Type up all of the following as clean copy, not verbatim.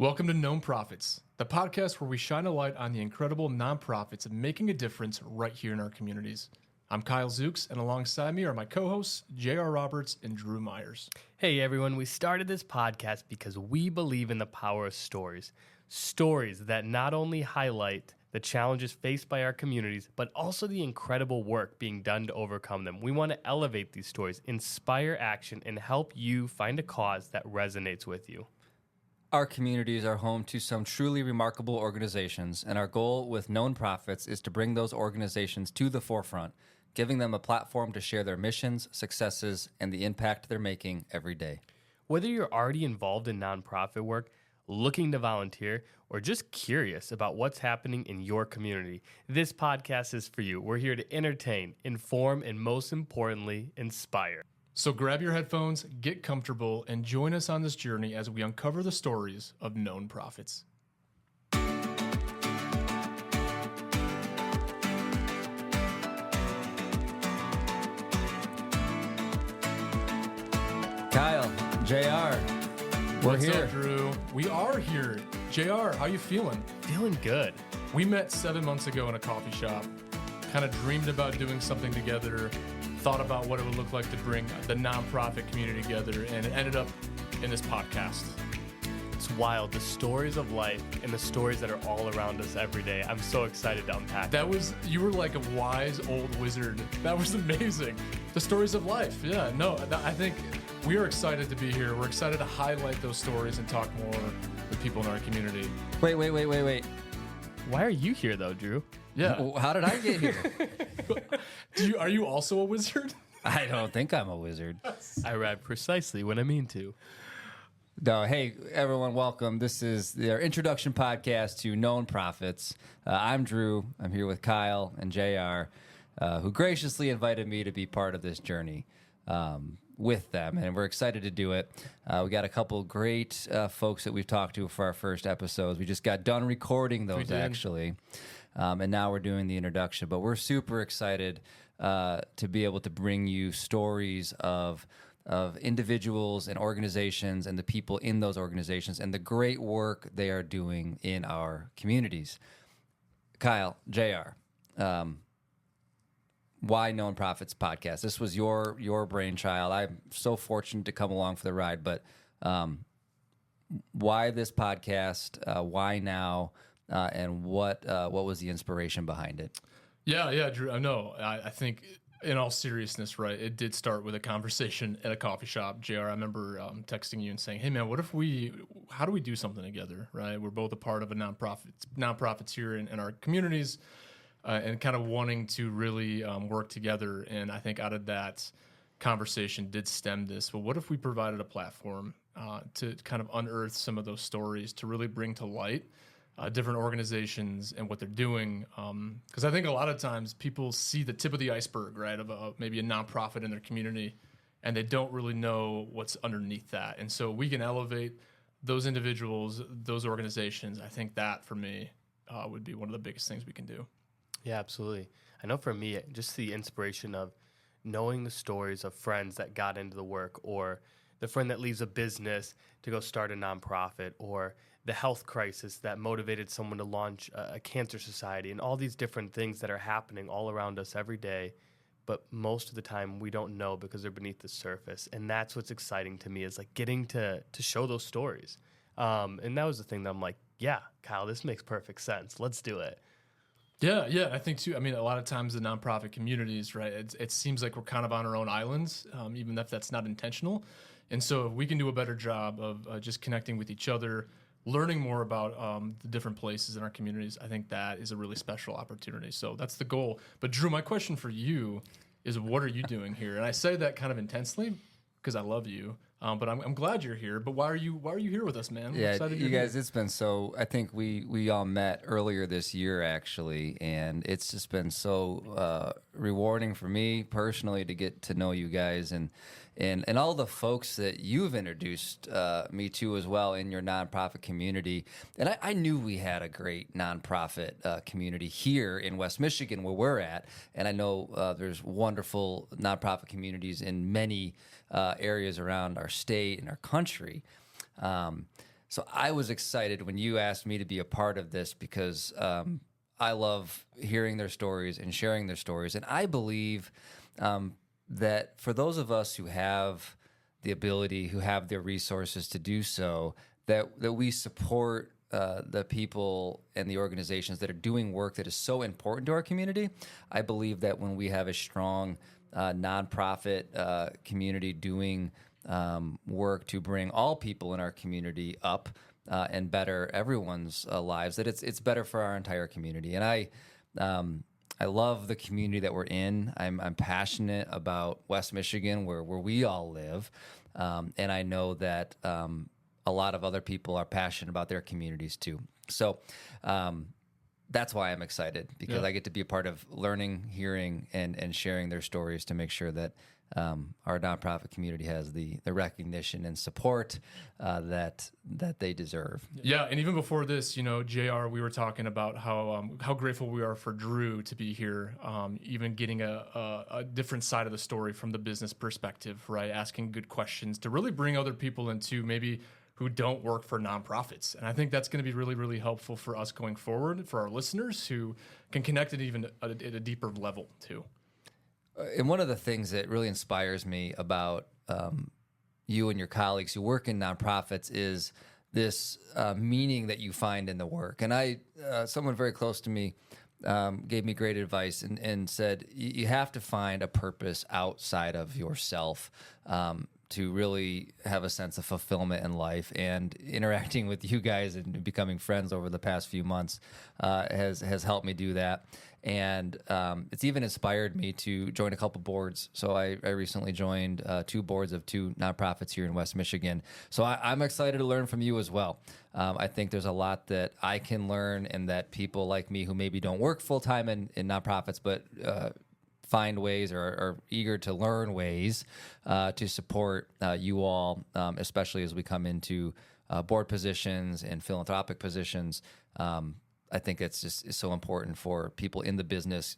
Welcome to Known Profits, the podcast where we shine a light on the incredible nonprofits making a difference right here in our communities. I'm Kyle Zooks, and alongside me are my co-hosts, J.R. Roberts and Drew Myers. Hey everyone, we started this podcast because we believe in the power of stories. Stories that not only highlight the challenges faced by our communities, but also the incredible work being done to overcome them. We want to elevate these stories, inspire action, and help you find a cause that resonates with you. Our communities are home to some truly remarkable organizations, and our goal with Known Profits is to bring those organizations to the forefront, giving them a platform to share their missions, successes, and the impact they're making every day. Whether you're already involved in nonprofit work, looking to volunteer, or just curious about what's happening in your community, this podcast is for you. We're here to entertain, inform, and most importantly, inspire. So grab your headphones, get comfortable, and join us on this journey as we uncover the stories of known profits. Kyle, JR, we're What's here. up, Drew? We are here. JR, how you feeling? Feeling good. We met 7 months ago in a coffee shop, kind of dreamed about doing something together, thought about what it would look like to bring the nonprofit community together, and it ended up in this podcast. It's wild, the stories of life and the stories that are all around us every day. I'm so excited to unpack You were like a wise old wizard. That was amazing. The stories of life. Yeah, no, I think we are excited to be here. We're excited to highlight those stories and talk more with people in our community. Wait. Why are you here though, Drew? Yeah. How did I get here? Are you also a wizard? I don't think I'm a wizard. I arrive precisely when I mean to. No, hey, everyone, welcome. This is their introduction podcast to Known Profits. I'm Drew. I'm here with Kyle and JR, who graciously invited me to be part of this journey with them, and we're excited to do it. We got a couple great folks that we've talked to for our first episodes. We just got done recording those, actually, and now we're doing the introduction. But we're super excited to be able to bring you stories of individuals and organizations and the people in those organizations and the great work they are doing in our communities. Kyle, JR, why Known Profits podcast? This was your brainchild. I'm so fortunate to come along for the ride, but why this podcast? Why now? And what was the inspiration behind it? Yeah, Drew. I think in all seriousness, right, it did start with a conversation at a coffee shop. JR, I remember texting you and saying, hey, man, how do we do something together, right? We're both a part of a nonprofits here in our communities and kind of wanting to really work together. And I think out of that conversation did stem this. Well, what if we provided a platform to kind of unearth some of those stories, to really bring to light different organizations and what they're doing, because I think a lot of times people see the tip of the iceberg, right, of maybe a nonprofit in their community, and they don't really know what's underneath that. And so we can elevate those individuals, those organizations. I think that for me would be one of the biggest things we can do. Yeah, absolutely. I know for me, just the inspiration of knowing the stories of friends that got into the work, or the friend that leaves a business to go start a nonprofit, or the health crisis that motivated someone to launch a cancer society, and all these different things that are happening all around us every day. But most of the time we don't know because they're beneath the surface. And that's what's exciting to me, is like getting to show those stories. And that was the thing that I'm like, yeah, Kyle, this makes perfect sense. Let's do it. Yeah, I think too. I mean, a lot of times the nonprofit communities, right, it seems like we're kind of on our own islands, even if that's not intentional. And so if we can do a better job of just connecting with each other, learning more about the different places in our communities, I think that is a really special opportunity. So that's the goal. But Drew, my question for you is, what are you doing here? And I say that kind of intensely because I love you. But I'm glad you're here. But why are you here with us, man? Yeah, you guys, it's been so. I think we all met earlier this year, actually, and it's just been so rewarding for me personally to get to know you guys and all the folks that you've introduced me to as well in your nonprofit community. And I knew we had a great nonprofit community here in West Michigan where we're at, and I know there's wonderful nonprofit communities in many areas around our state and our country. So I was excited when you asked me to be a part of this because I love hearing their stories and sharing their stories. And I believe that for those of us who have the ability, who have the resources to do so, that we support the people and the organizations that are doing work that is so important to our community. I believe that when we have a strong nonprofit community doing work to bring all people in our community up and better everyone's lives, that it's better for our entire community. And I love the community that we're in. I'm passionate about West Michigan, where we all live, and I know that a lot of other people are passionate about their communities too. So that's why I'm excited, because I get to be a part of learning, hearing, and sharing their stories to make sure that our nonprofit community has the recognition and support that they deserve. Yeah, and even before this, JR, we were talking about how grateful we are for Drew to be here, even getting a different side of the story from the business perspective, right? Asking good questions to really bring other people into maybe who don't work for nonprofits. And I think that's going to be really, really helpful for us going forward, for our listeners who can connect it even at a deeper level too. And one of the things that really inspires me about you and your colleagues who work in nonprofits is this meaning that you find in the work. And someone very close to me gave me great advice and said, you have to find a purpose outside of yourself to really have a sense of fulfillment in life. And interacting with you guys and becoming friends over the past few months has helped me do that. And it's even inspired me to join a couple boards. So I recently joined 2 boards of 2 nonprofits here in West Michigan. So I'm excited to learn from you as well. I think there's a lot that I can learn, and that people like me who maybe don't work full-time in nonprofits, but find ways or are eager to learn ways to support you all, especially as we come into board positions and philanthropic positions. I think it's so important for people in the business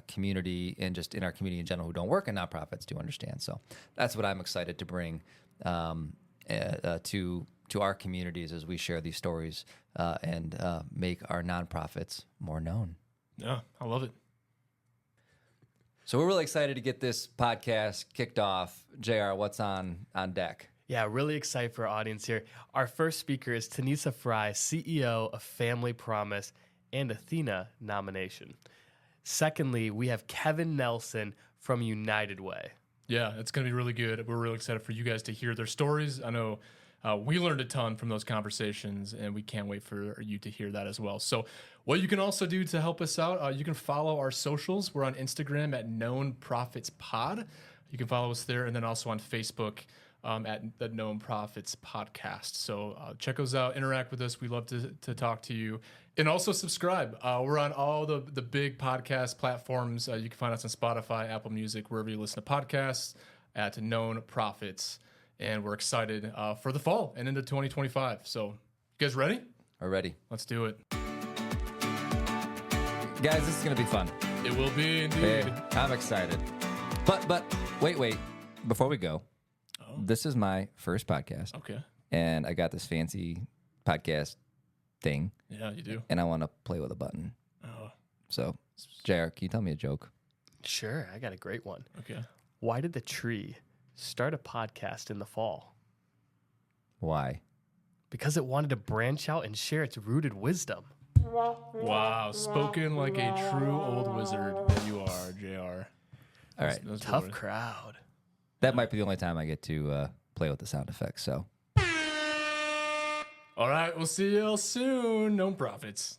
community and just in our community in general who don't work in nonprofits to understand. So that's what I'm excited to bring to our communities as we share these stories and make our nonprofits more known. Yeah, I love it. So we're really excited to get this podcast kicked off. JR, what's on deck? Yeah, really excited for our audience here. Our first speaker is Tanisa Fry, CEO of Family Promise and Athena nomination. Secondly, we have Kevin Nelson from United Way. Yeah, it's going to be really good. We're really excited for you guys to hear their stories. I know we learned a ton from those conversations, and we can't wait for you to hear that as well. So what you can also do to help us out, you can follow our socials. We're on Instagram at Known Profits Pod. You can follow us there, and then also on Facebook at the Known Profits Podcast. So check those out, interact with us. We love to talk to you. And also subscribe. We're on all the big podcast platforms. You can find us on Spotify, Apple Music, wherever you listen to podcasts, at Known Profits. And we're excited for the fall and into 2025. So you guys ready? We're ready. Let's do it. Guys, this is going to be fun. It will be indeed. Hey, I'm excited. But wait. Before we go, this is my first podcast. Okay. And I got this fancy podcast thing. Yeah, you do. And I want to play with a button. Oh. So, JR, can you tell me a joke? Sure, I got a great one. Okay. Why did the tree start a podcast in the fall? Why? Because it wanted to branch out and share its rooted wisdom. Wow. Spoken like a true old wizard that you are, JR. All right. That's Tough really- crowd. That might be the only time I get to play with the sound effects. So. All right. We'll see you all soon. Known Profits.